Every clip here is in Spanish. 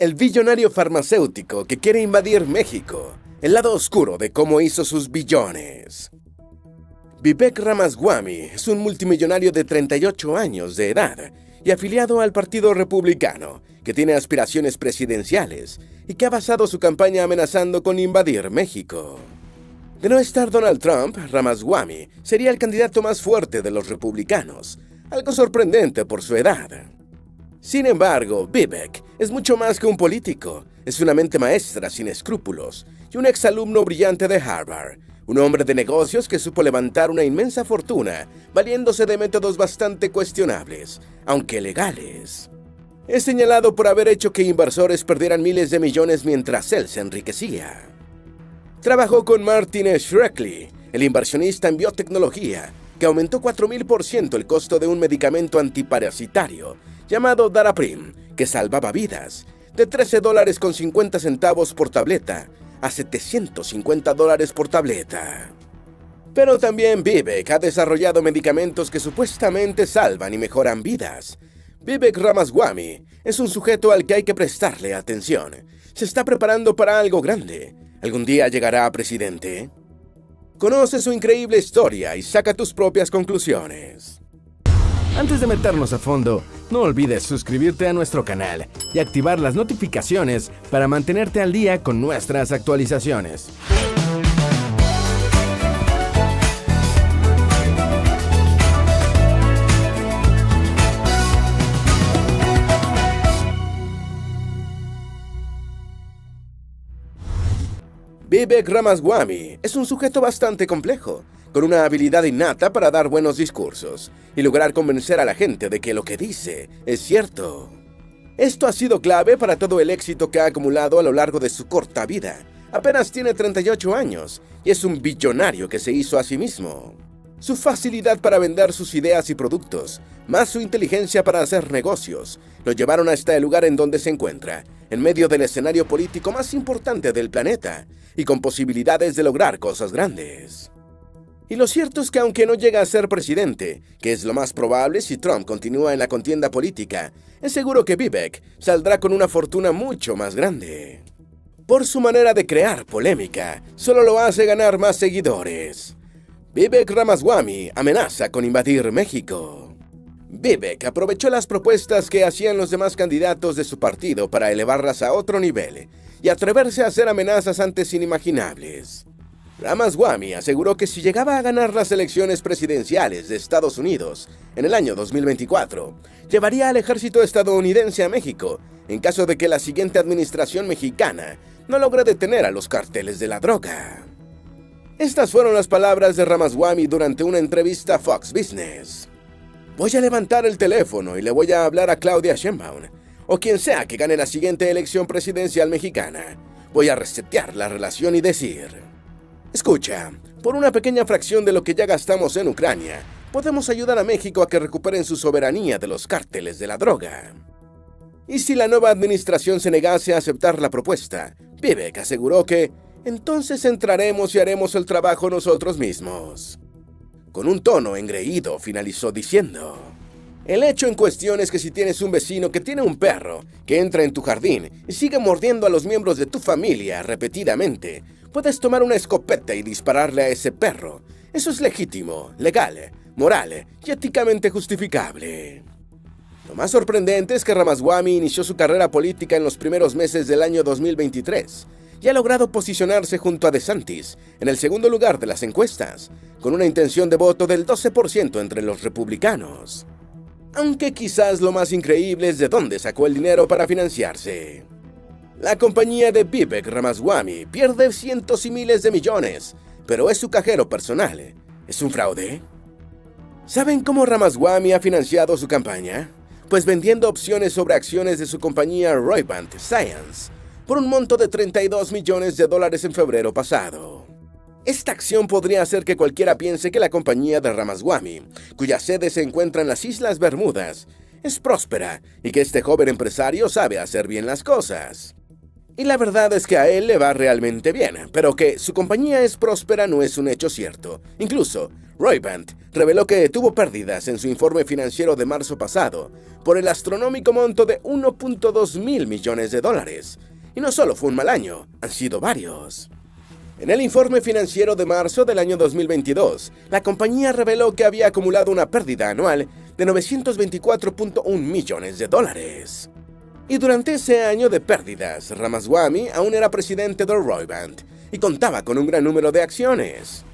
El billonario farmacéutico que quiere invadir México. El lado oscuro de cómo hizo sus billones. Vivek Ramaswamy es un multimillonario de 38 años de edad y afiliado al Partido Republicano, que tiene aspiraciones presidenciales y que ha basado su campaña amenazando con invadir México. De no estar Donald Trump, Ramaswamy sería el candidato más fuerte de los republicanos, algo sorprendente por su edad. Sin embargo, Vivek es mucho más que un político. Es una mente maestra sin escrúpulos y un exalumno brillante de Harvard. Un hombre de negocios que supo levantar una inmensa fortuna valiéndose de métodos bastante cuestionables, aunque legales. Es señalado por haber hecho que inversores perdieran miles de millones mientras él se enriquecía. Trabajó con Martin Shkreli, el inversionista en biotecnología, que aumentó 4000% el costo de un medicamento antiparasitario llamado Daraprim, que salvaba vidas, de $13.50 por tableta a $750 por tableta. Pero también Vivek ha desarrollado medicamentos que supuestamente salvan y mejoran vidas. Vivek Ramaswamy es un sujeto al que hay que prestarle atención. Se está preparando para algo grande. ¿Algún día llegará a presidente? Conoce su increíble historia y saca tus propias conclusiones. Antes de meternos a fondo, no olvides suscribirte a nuestro canal y activar las notificaciones para mantenerte al día con nuestras actualizaciones. Vivek Ramaswamy es un sujeto bastante complejo, con una habilidad innata para dar buenos discursos y lograr convencer a la gente de que lo que dice es cierto. Esto ha sido clave para todo el éxito que ha acumulado a lo largo de su corta vida. Apenas tiene 38 años y es un billonario que se hizo a sí mismo. Su facilidad para vender sus ideas y productos, más su inteligencia para hacer negocios, lo llevaron hasta el lugar en donde se encuentra, en medio del escenario político más importante del planeta y con posibilidades de lograr cosas grandes. Y lo cierto es que aunque no llega a ser presidente, que es lo más probable si Trump continúa en la contienda política, es seguro que Vivek saldrá con una fortuna mucho más grande. Por su manera de crear polémica, solo lo hace ganar más seguidores. Vivek Ramaswamy amenaza con invadir México. Vivek aprovechó las propuestas que hacían los demás candidatos de su partido para elevarlas a otro nivel y atreverse a hacer amenazas antes inimaginables. Ramaswamy aseguró que si llegaba a ganar las elecciones presidenciales de Estados Unidos en el año 2024, llevaría al ejército estadounidense a México en caso de que la siguiente administración mexicana no logre detener a los cárteles de la droga. Estas fueron las palabras de Ramaswamy durante una entrevista a Fox Business. Voy a levantar el teléfono y le voy a hablar a Claudia Sheinbaum, o quien sea que gane la siguiente elección presidencial mexicana. Voy a resetear la relación y decir: escucha, por una pequeña fracción de lo que ya gastamos en Ucrania, podemos ayudar a México a que recuperen su soberanía de los cárteles de la droga. Y si la nueva administración se negase a aceptar la propuesta, Vivek aseguró que entonces entraremos y haremos el trabajo nosotros mismos. Con un tono engreído finalizó diciendo: el hecho en cuestión es que si tienes un vecino que tiene un perro que entra en tu jardín y sigue mordiendo a los miembros de tu familia repetidamente, puedes tomar una escopeta y dispararle a ese perro. Eso es legítimo, legal, moral y éticamente justificable. Lo más sorprendente es que Ramaswamy inició su carrera política en los primeros meses del año 2023 y ha logrado posicionarse junto a DeSantis en el segundo lugar de las encuestas, con una intención de voto del 12% entre los republicanos. Aunque quizás lo más increíble es de dónde sacó el dinero para financiarse. La compañía de Vivek Ramaswamy pierde cientos y miles de millones, pero es su cajero personal. ¿Es un fraude? ¿Saben cómo Ramaswamy ha financiado su campaña? Pues vendiendo opciones sobre acciones de su compañía Roivant Science por un monto de $32 millones en febrero pasado. Esta acción podría hacer que cualquiera piense que la compañía de Ramaswamy, cuya sede se encuentra en las Islas Bermudas, es próspera y que este joven empresario sabe hacer bien las cosas. Y la verdad es que a él le va realmente bien, pero que su compañía es próspera no es un hecho cierto. Incluso, Roivant reveló que tuvo pérdidas en su informe financiero de marzo pasado por el astronómico monto de 1.2 mil millones de dólares. Y no solo fue un mal año, han sido varios. En el informe financiero de marzo del año 2022, la compañía reveló que había acumulado una pérdida anual de 924.1 millones de dólares. Y durante ese año de pérdidas, Ramaswamy aún era presidente de Roivant y contaba con un gran número de acciones.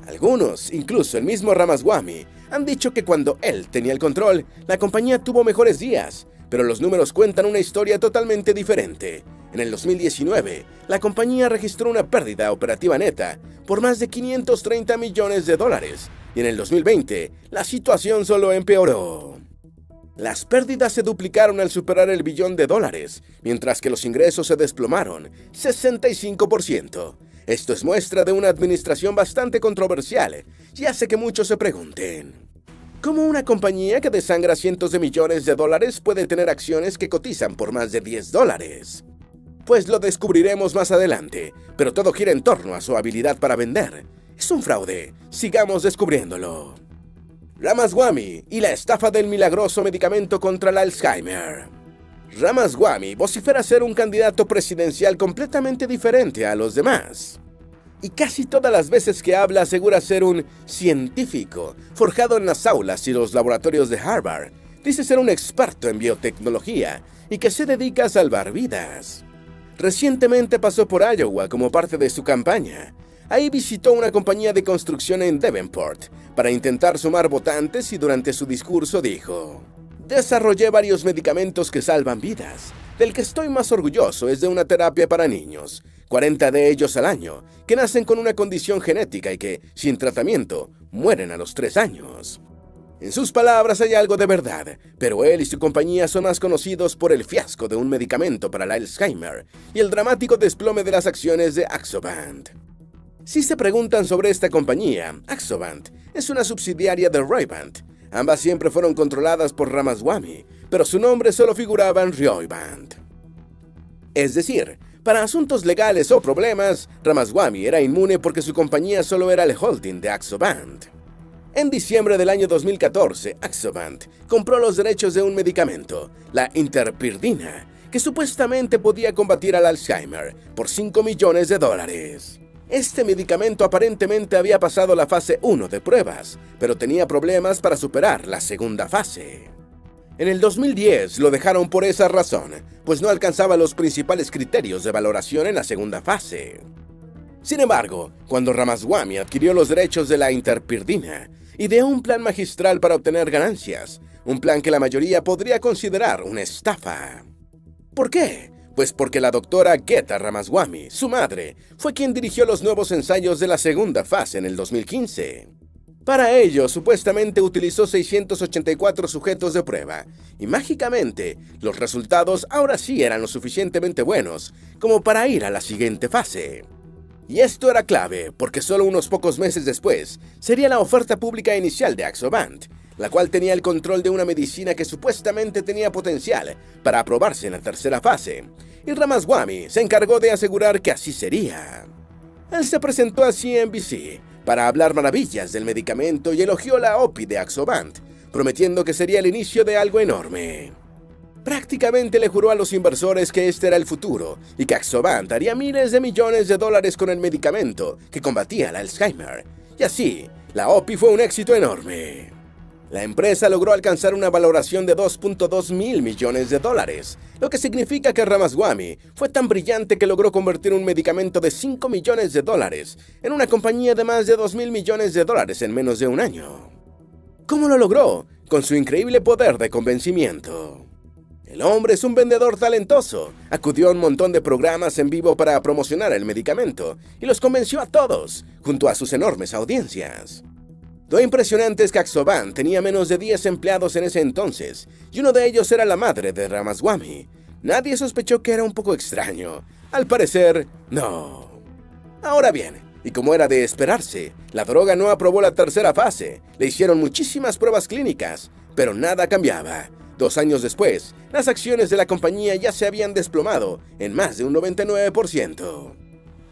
Algunos, incluso el mismo Ramaswamy, han dicho que cuando él tenía el control, la compañía tuvo mejores días, pero los números cuentan una historia totalmente diferente. En el 2019, la compañía registró una pérdida operativa neta por más de 530 millones de dólares, y en el 2020, la situación solo empeoró. Las pérdidas se duplicaron al superar el billón de dólares, mientras que los ingresos se desplomaron 65%. Esto es muestra de una administración bastante controversial y hace que muchos se pregunten: ¿cómo una compañía que desangra cientos de millones de dólares puede tener acciones que cotizan por más de $10? Pues lo descubriremos más adelante, pero todo gira en torno a su habilidad para vender. Es un fraude, sigamos descubriéndolo. Ramaswamy y la estafa del milagroso medicamento contra el Alzheimer. Ramaswamy vocifera ser un candidato presidencial completamente diferente a los demás. Y casi todas las veces que habla asegura ser un científico forjado en las aulas y los laboratorios de Harvard. Dice ser un experto en biotecnología y que se dedica a salvar vidas. Recientemente pasó por Iowa como parte de su campaña. Ahí visitó una compañía de construcción en Davenport para intentar sumar votantes y durante su discurso dijo: desarrollé varios medicamentos que salvan vidas. Del que estoy más orgulloso es de una terapia para niños, 40 de ellos al año, que nacen con una condición genética y que, sin tratamiento, mueren a los 3 años. En sus palabras hay algo de verdad, pero él y su compañía son más conocidos por el fiasco de un medicamento para el Alzheimer y el dramático desplome de las acciones de Axovant. Si se preguntan sobre esta compañía, Axovant es una subsidiaria de Roivant. Ambas siempre fueron controladas por Ramaswamy, pero su nombre solo figuraba en Roivant. Es decir, para asuntos legales o problemas, Ramaswamy era inmune porque su compañía solo era el holding de Axovant. En diciembre del año 2014, Axovant compró los derechos de un medicamento, la interpirdina, que supuestamente podía combatir al Alzheimer por $5 millones. Este medicamento aparentemente había pasado la fase 1 de pruebas, pero tenía problemas para superar la segunda fase. En el 2010 lo dejaron por esa razón, pues no alcanzaba los principales criterios de valoración en la segunda fase. Sin embargo, cuando Ramaswamy adquirió los derechos de la interpirdina, ideó un plan magistral para obtener ganancias, un plan que la mayoría podría considerar una estafa. ¿Por qué? Pues porque la doctora Geta Ramaswamy, su madre, fue quien dirigió los nuevos ensayos de la segunda fase en el 2015. Para ello, supuestamente utilizó 684 sujetos de prueba, y mágicamente, los resultados ahora sí eran lo suficientemente buenos como para ir a la siguiente fase. Y esto era clave, porque solo unos pocos meses después sería la oferta pública inicial de Axovant, la cual tenía el control de una medicina que supuestamente tenía potencial para aprobarse en la tercera fase, y Ramaswamy se encargó de asegurar que así sería. Él se presentó a CNBC para hablar maravillas del medicamento y elogió la OPI de Axovant, prometiendo que sería el inicio de algo enorme. Prácticamente le juró a los inversores que este era el futuro y que Axovant haría miles de millones de dólares con el medicamento que combatía el Alzheimer, y así, la OPI fue un éxito enorme. La empresa logró alcanzar una valoración de 2.2 mil millones de dólares, lo que significa que Ramaswamy fue tan brillante que logró convertir un medicamento de 5 millones de dólares en una compañía de más de 2.000 millones de dólares en menos de un año. ¿Cómo lo logró? Con su increíble poder de convencimiento. El hombre es un vendedor talentoso. Acudió a un montón de programas en vivo para promocionar el medicamento y los convenció a todos, junto a sus enormes audiencias. Lo impresionante es que Axovant tenía menos de 10 empleados en ese entonces, y uno de ellos era la madre de Ramaswamy. Nadie sospechó que era un poco extraño. Al parecer, no. Ahora bien, y como era de esperarse, la droga no aprobó la tercera fase. Le hicieron muchísimas pruebas clínicas, pero nada cambiaba. 2 años después, las acciones de la compañía ya se habían desplomado en más de un 99%.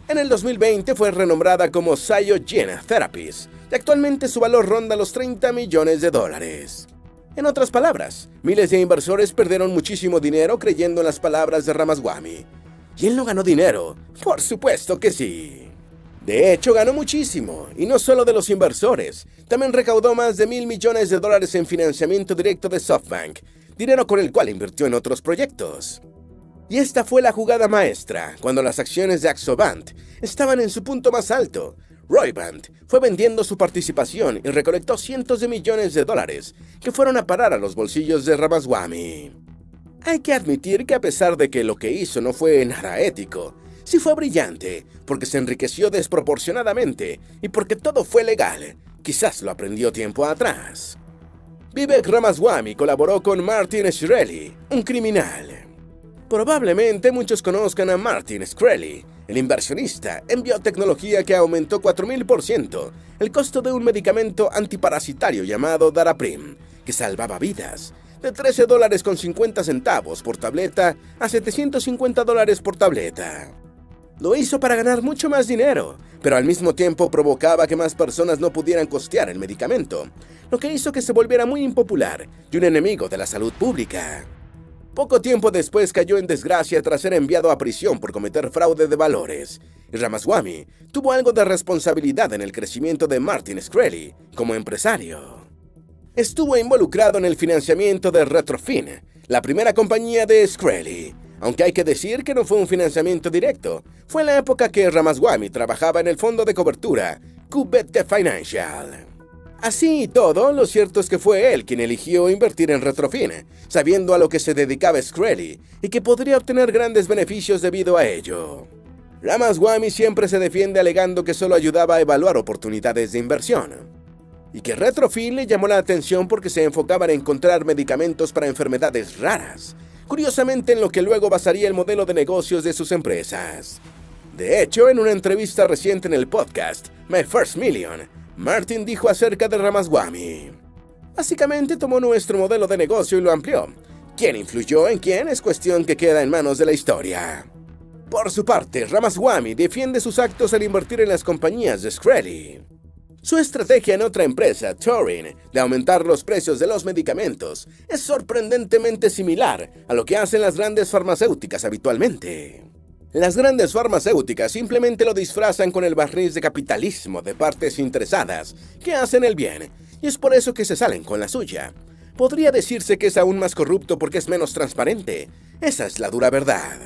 En el 2020 fue renombrada como Sayo Gene Therapies y actualmente su valor ronda los $30 millones. En otras palabras, miles de inversores perdieron muchísimo dinero creyendo en las palabras de Ramaswamy. ¿Y él no ganó dinero? Por supuesto que sí. De hecho, ganó muchísimo, y no solo de los inversores, también recaudó más de $1.000 millones en financiamiento directo de SoftBank, dinero con el cual invirtió en otros proyectos. Y esta fue la jugada maestra, cuando las acciones de Axovant estaban en su punto más alto. Roivant fue vendiendo su participación y recolectó cientos de millones de dólares que fueron a parar a los bolsillos de Ramaswamy. Hay que admitir que a pesar de que lo que hizo no fue nada ético, sí fue brillante, porque se enriqueció desproporcionadamente y porque todo fue legal. Quizás lo aprendió tiempo atrás. Vivek Ramaswamy colaboró con Martin Shkreli, un criminal. Probablemente muchos conozcan a Martin Shkreli, el inversionista en biotecnología que aumentó 4000% el costo de un medicamento antiparasitario llamado Daraprim, que salvaba vidas, de $13.50 por tableta a $750 por tableta. Lo hizo para ganar mucho más dinero, pero al mismo tiempo provocaba que más personas no pudieran costear el medicamento, lo que hizo que se volviera muy impopular y un enemigo de la salud pública. Poco tiempo después cayó en desgracia tras ser enviado a prisión por cometer fraude de valores, y Ramaswamy tuvo algo de responsabilidad en el crecimiento de Martin Shkreli como empresario. Estuvo involucrado en el financiamiento de Retrofin, la primera compañía de Shkreli, aunque hay que decir que no fue un financiamiento directo. Fue en la época que Ramaswamy trabajaba en el fondo de cobertura QVT Financial. Así y todo, lo cierto es que fue él quien eligió invertir en Retrofin, sabiendo a lo que se dedicaba Shkreli y que podría obtener grandes beneficios debido a ello. Ramaswamy siempre se defiende alegando que solo ayudaba a evaluar oportunidades de inversión, y que Retrofin le llamó la atención porque se enfocaba en encontrar medicamentos para enfermedades raras, curiosamente en lo que luego basaría el modelo de negocios de sus empresas. De hecho, en una entrevista reciente en el podcast My First Million, Martin dijo acerca de Ramaswamy: básicamente tomó nuestro modelo de negocio y lo amplió. ¿Quién influyó en quién? Es cuestión que queda en manos de la historia. Por su parte, Ramaswamy defiende sus actos al invertir en las compañías de Shkreli. Su estrategia en otra empresa, Torin, de aumentar los precios de los medicamentos, es sorprendentemente similar a lo que hacen las grandes farmacéuticas habitualmente. Las grandes farmacéuticas simplemente lo disfrazan con el barniz de capitalismo de partes interesadas que hacen el bien, y es por eso que se salen con la suya. Podría decirse que es aún más corrupto porque es menos transparente. Esa es la dura verdad.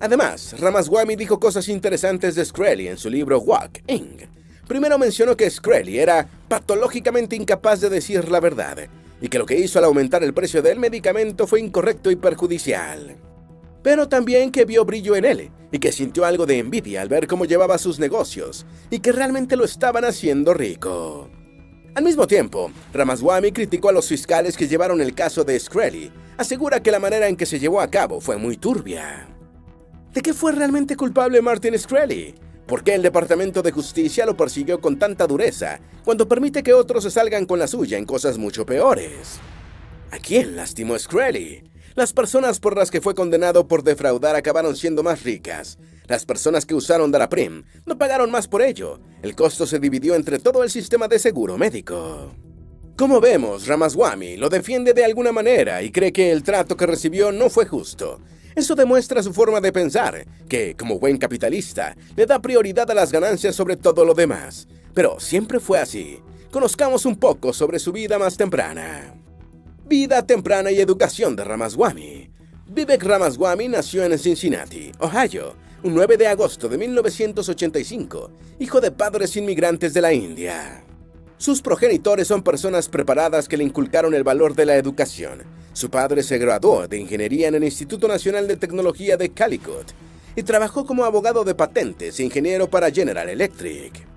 Además, Ramaswamy dijo cosas interesantes de Shkreli en su libro Walk Inc. Primero mencionó que Shkreli era patológicamente incapaz de decir la verdad, y que lo que hizo al aumentar el precio del medicamento fue incorrecto y perjudicial. Pero también que vio brillo en él, y que sintió algo de envidia al ver cómo llevaba sus negocios, y que realmente lo estaban haciendo rico. Al mismo tiempo, Ramaswamy criticó a los fiscales que llevaron el caso de Shkreli. Asegura que la manera en que se llevó a cabo fue muy turbia. ¿De qué fue realmente culpable Martin Shkreli? ¿Por qué el Departamento de Justicia lo persiguió con tanta dureza cuando permite que otros se salgan con la suya en cosas mucho peores? ¿A quién lastimó Shkreli? Las personas por las que fue condenado por defraudar acabaron siendo más ricas. Las personas que usaron Daraprim no pagaron más por ello. El costo se dividió entre todo el sistema de seguro médico. Como vemos, Ramaswamy lo defiende de alguna manera y cree que el trato que recibió no fue justo. Eso demuestra su forma de pensar, que, como buen capitalista, le da prioridad a las ganancias sobre todo lo demás. Pero siempre fue así. Conozcamos un poco sobre su vida más temprana. Vida temprana y educación de Ramaswamy. Vivek Ramaswamy nació en Cincinnati, Ohio, un 9 de agosto de 1985, hijo de padres inmigrantes de la India. Sus progenitores son personas preparadas que le inculcaron el valor de la educación. Su padre se graduó de ingeniería en el Instituto Nacional de Tecnología de Calicut y trabajó como abogado de patentes e ingeniero para General Electric.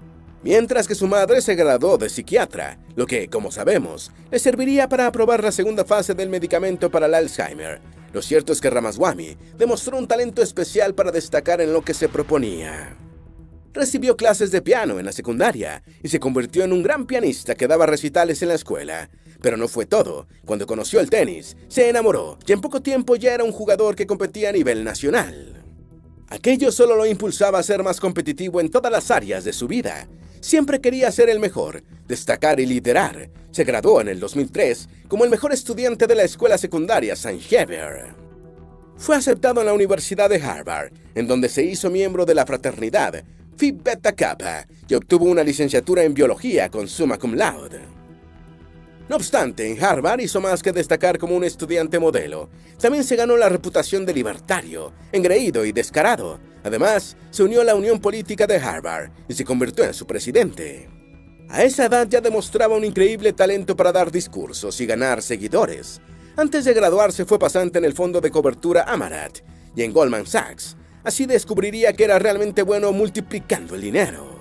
Mientras que su madre se graduó de psiquiatra, lo que, como sabemos, le serviría para aprobar la segunda fase del medicamento para el Alzheimer. Lo cierto es que Ramaswamy demostró un talento especial para destacar en lo que se proponía. Recibió clases de piano en la secundaria y se convirtió en un gran pianista que daba recitales en la escuela, Pero no fue todo. Cuando conoció el tenis, se enamoró y en poco tiempo ya era un jugador que competía a nivel nacional. Aquello solo lo impulsaba a ser más competitivo en todas las áreas de su vida. Siempre quería ser el mejor, destacar y liderar. Se graduó en el 2003 como el mejor estudiante de la escuela secundaria St. Xavier. Fue aceptado en la Universidad de Harvard, en donde se hizo miembro de la fraternidad Phi Beta Kappa y obtuvo una licenciatura en biología con summa cum laude. No obstante, en Harvard hizo más que destacar como un estudiante modelo. También se ganó la reputación de libertario, engreído y descarado. Además, se unió a la Unión Política de Harvard y se convirtió en su presidente. A esa edad ya demostraba un increíble talento para dar discursos y ganar seguidores. Antes de graduarse fue pasante en el fondo de cobertura Amarat y en Goldman Sachs. Así descubriría que era realmente bueno multiplicando el dinero.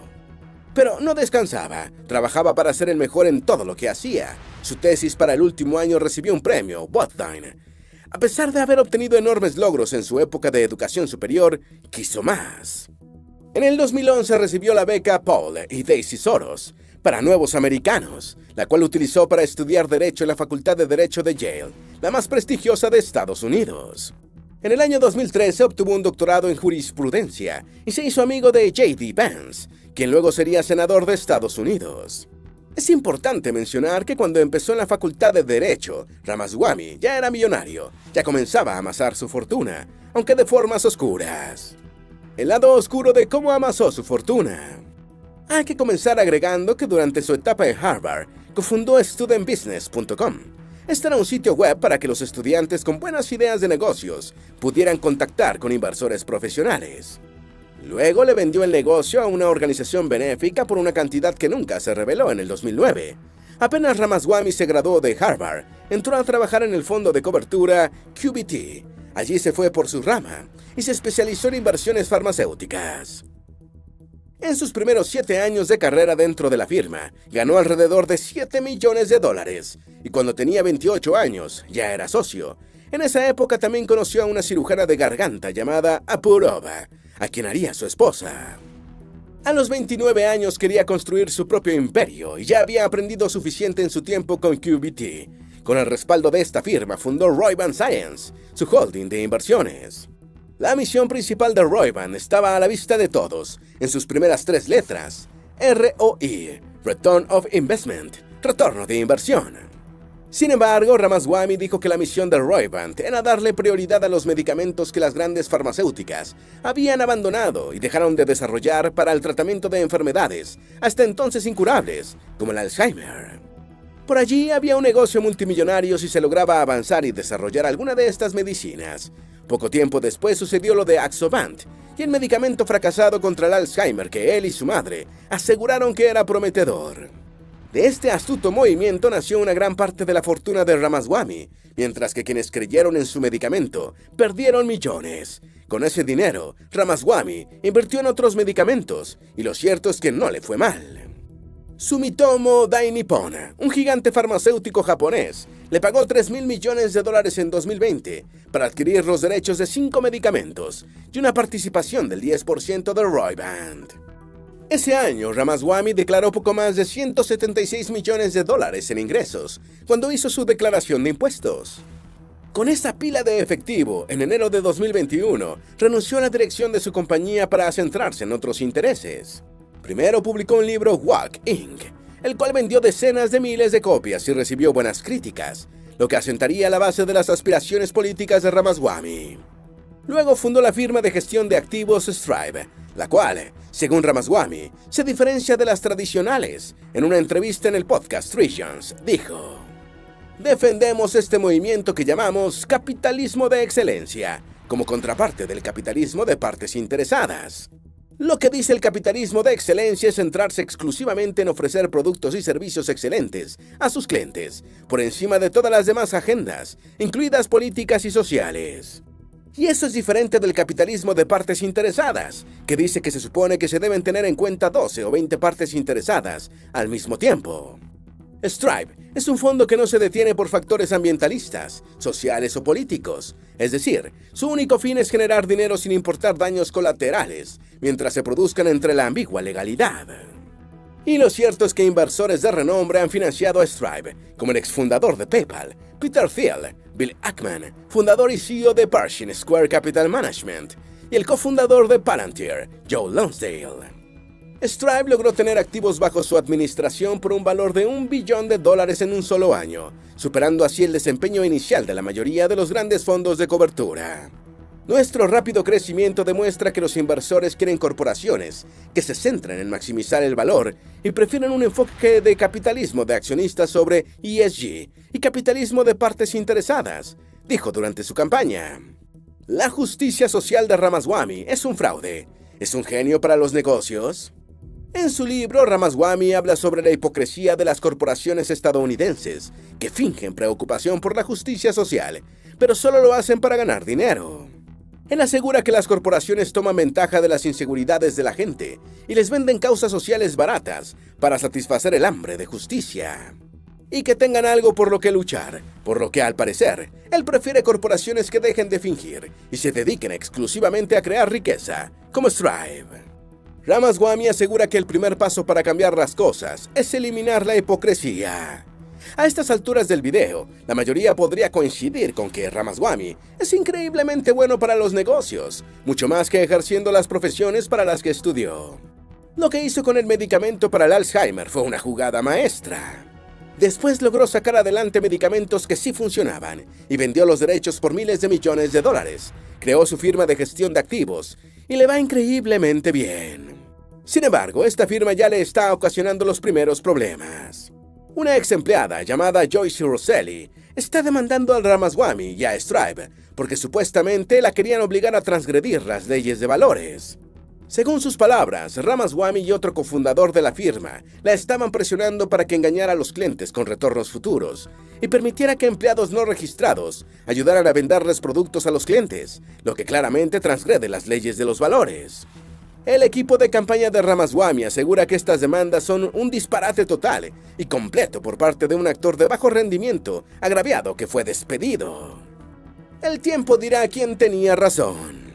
Pero no descansaba, trabajaba para ser el mejor en todo lo que hacía. Su tesis para el último año recibió un premio, Botstein. A pesar de haber obtenido enormes logros en su época de educación superior, quiso más. En el 2011 recibió la beca Paul y Daisy Soros para nuevos americanos, la cual utilizó para estudiar Derecho en la Facultad de Derecho de Yale, la más prestigiosa de Estados Unidos. En el año 2013 obtuvo un doctorado en jurisprudencia y se hizo amigo de J.D. Vance, quien luego sería senador de Estados Unidos. Es importante mencionar que cuando empezó en la Facultad de Derecho, Ramaswamy ya era millonario, ya comenzaba a amasar su fortuna, aunque de formas oscuras. El lado oscuro de cómo amasó su fortuna. Hay que comenzar agregando que durante su etapa en Harvard, cofundó studentbusiness.com. Este era un sitio web para que los estudiantes con buenas ideas de negocios pudieran contactar con inversores profesionales. Luego le vendió el negocio a una organización benéfica por una cantidad que nunca se reveló en el 2009. Apenas Ramaswamy se graduó de Harvard, entró a trabajar en el fondo de cobertura QVT. Allí se fue por su rama y se especializó en inversiones farmacéuticas. En sus primeros 7 años de carrera dentro de la firma, ganó alrededor de $7 millones y cuando tenía 28 años ya era socio. En esa época también conoció a una cirujana de garganta llamada Apurova, a quien haría su esposa. A los 29 años quería construir su propio imperio y ya había aprendido suficiente en su tiempo con QVT. Con el respaldo de esta firma fundó Roivant Science, su holding de inversiones. La misión principal de Roivant estaba a la vista de todos, en sus primeras 3 letras, ROI, Return of Investment, retorno de inversión. Sin embargo, Ramaswamy dijo que la misión de Roivant era darle prioridad a los medicamentos que las grandes farmacéuticas habían abandonado y dejaron de desarrollar para el tratamiento de enfermedades, hasta entonces incurables, como el Alzheimer. Por allí había un negocio multimillonario si se lograba avanzar y desarrollar alguna de estas medicinas. Poco tiempo después sucedió lo de Axovant, y el medicamento fracasado contra el Alzheimer que él y su madre aseguraron que era prometedor. De este astuto movimiento nació una gran parte de la fortuna de Ramaswamy, mientras que quienes creyeron en su medicamento perdieron millones. Con ese dinero, Ramaswamy invirtió en otros medicamentos, y lo cierto es que no le fue mal. Sumitomo Dai-Nippon, un gigante farmacéutico japonés, le pagó $3.000 millones en 2020 para adquirir los derechos de 5 medicamentos y una participación del 10% de Roivant. Ese año, Ramaswamy declaró poco más de $176 millones en ingresos cuando hizo su declaración de impuestos. Con esa pila de efectivo, en enero de 2021, renunció a la dirección de su compañía para centrarse en otros intereses. Primero publicó un libro, Walk Inc., el cual vendió decenas de miles de copias y recibió buenas críticas, lo que asentaría la base de las aspiraciones políticas de Ramaswamy. Luego fundó la firma de gestión de activos Strive, la cual, según Ramaswamy, se diferencia de las tradicionales. En una entrevista en el podcast Trillions, dijo: "Defendemos este movimiento que llamamos capitalismo de excelencia, como contraparte del capitalismo de partes interesadas. Lo que dice el capitalismo de excelencia es centrarse exclusivamente en ofrecer productos y servicios excelentes a sus clientes, por encima de todas las demás agendas, incluidas políticas y sociales. Y eso es diferente del capitalismo de partes interesadas, que dice que se supone que se deben tener en cuenta 12 o 20 partes interesadas al mismo tiempo. Strive es un fondo que no se detiene por factores ambientalistas, sociales o políticos. Es decir, su único fin es generar dinero sin importar daños colaterales, mientras se produzcan entre la ambigua legalidad. Y lo cierto es que inversores de renombre han financiado a Stripe, como el exfundador de PayPal, Peter Thiel, Bill Ackman, fundador y CEO de Pershing Square Capital Management, y el cofundador de Palantir, Joe Lonsdale. Stripe logró tener activos bajo su administración por un valor de $1 billón en un solo año, superando así el desempeño inicial de la mayoría de los grandes fondos de cobertura. Nuestro rápido crecimiento demuestra que los inversores quieren corporaciones que se centren en maximizar el valor y prefieren un enfoque de capitalismo de accionistas sobre ESG y capitalismo de partes interesadas, dijo durante su campaña. La justicia social de Ramaswamy es un fraude. ¿Es un genio para los negocios? En su libro, Ramaswamy habla sobre la hipocresía de las corporaciones estadounidenses, que fingen preocupación por la justicia social, pero solo lo hacen para ganar dinero. Él asegura que las corporaciones toman ventaja de las inseguridades de la gente y les venden causas sociales baratas para satisfacer el hambre de justicia. Y que tengan algo por lo que luchar, por lo que al parecer, él prefiere corporaciones que dejen de fingir y se dediquen exclusivamente a crear riqueza, como Stripe. Ramaswamy asegura que el primer paso para cambiar las cosas es eliminar la hipocresía. A estas alturas del video, la mayoría podría coincidir con que Ramaswamy es increíblemente bueno para los negocios, mucho más que ejerciendo las profesiones para las que estudió. Lo que hizo con el medicamento para el Alzheimer fue una jugada maestra. Después logró sacar adelante medicamentos que sí funcionaban y vendió los derechos por miles de millones de dólares. Creó su firma de gestión de activos y le va increíblemente bien. Sin embargo, esta firma ya le está ocasionando los primeros problemas. Una ex empleada llamada Joyce Rosselli está demandando al Ramaswamy y a Stripe porque supuestamente la querían obligar a transgredir las leyes de valores. Según sus palabras, Ramaswamy y otro cofundador de la firma la estaban presionando para que engañara a los clientes con retornos futuros y permitiera que empleados no registrados ayudaran a venderles productos a los clientes, lo que claramente transgrede las leyes de los valores. El equipo de campaña de Ramaswamy asegura que estas demandas son un disparate total y completo por parte de un actor de bajo rendimiento agraviado que fue despedido. El tiempo dirá quién tenía razón.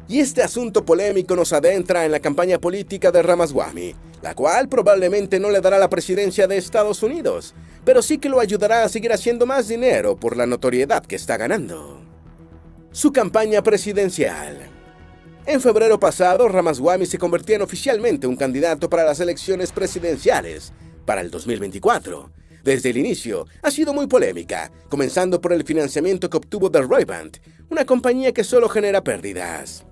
Y este asunto polémico nos adentra en la campaña política de Ramaswamy, la cual probablemente no le dará la presidencia de Estados Unidos, pero sí que lo ayudará a seguir haciendo más dinero por la notoriedad que está ganando. Su campaña presidencial. En febrero pasado, Ramaswamy se convertía en oficialmente un candidato para las elecciones presidenciales para el 2024. Desde el inicio, ha sido muy polémica, comenzando por el financiamiento que obtuvo de Roivant, una compañía que solo genera pérdidas.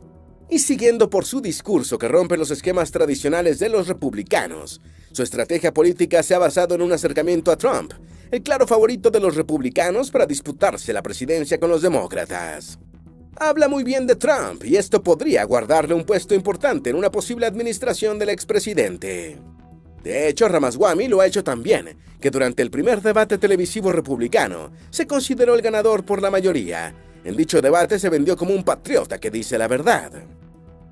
Y siguiendo por su discurso que rompe los esquemas tradicionales de los republicanos, su estrategia política se ha basado en un acercamiento a Trump, el claro favorito de los republicanos para disputarse la presidencia con los demócratas. Habla muy bien de Trump y esto podría guardarle un puesto importante en una posible administración del expresidente. De hecho, Ramaswamy lo ha hecho tan bien que durante el primer debate televisivo republicano se consideró el ganador por la mayoría. En dicho debate se vendió como un patriota que dice la verdad.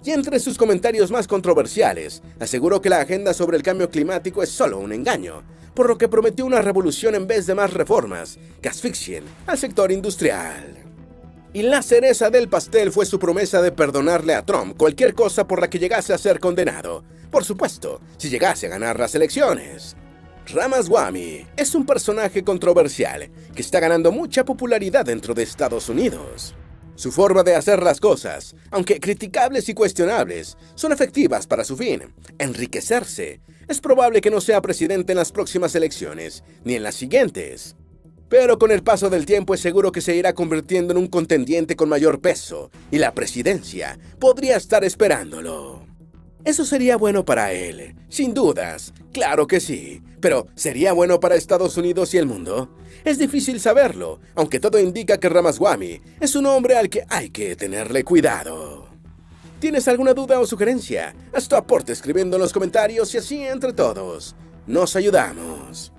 Y entre sus comentarios más controversiales, aseguró que la agenda sobre el cambio climático es solo un engaño, por lo que prometió una revolución en vez de más reformas que asfixien al sector industrial. Y la cereza del pastel fue su promesa de perdonarle a Trump cualquier cosa por la que llegase a ser condenado. Por supuesto, si llegase a ganar las elecciones. Ramaswamy es un personaje controversial que está ganando mucha popularidad dentro de Estados Unidos. Su forma de hacer las cosas, aunque criticables y cuestionables, son efectivas para su fin, enriquecerse. Es probable que no sea presidente en las próximas elecciones, ni en las siguientes. Pero con el paso del tiempo es seguro que se irá convirtiendo en un contendiente con mayor peso, y la presidencia podría estar esperándolo. Eso sería bueno para él, sin dudas, claro que sí. Pero, ¿sería bueno para Estados Unidos y el mundo? Es difícil saberlo, aunque todo indica que Ramaswamy es un hombre al que hay que tenerle cuidado. ¿Tienes alguna duda o sugerencia? Haz tu aporte escribiendo en los comentarios y así entre todos nos ayudamos.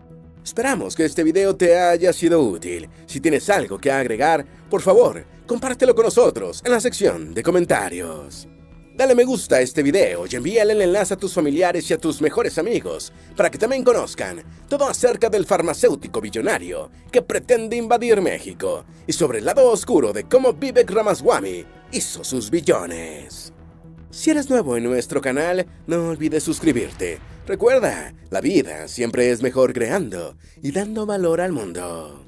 Esperamos que este video te haya sido útil. Si tienes algo que agregar, por favor, compártelo con nosotros en la sección de comentarios. Dale me gusta a este video y envíale el enlace a tus familiares y a tus mejores amigos para que también conozcan todo acerca del farmacéutico billonario que pretende invadir México y sobre el lado oscuro de cómo Vivek Ramaswamy hizo sus billones. Si eres nuevo en nuestro canal, no olvides suscribirte. Recuerda, la vida siempre es mejor creando y dando valor al mundo.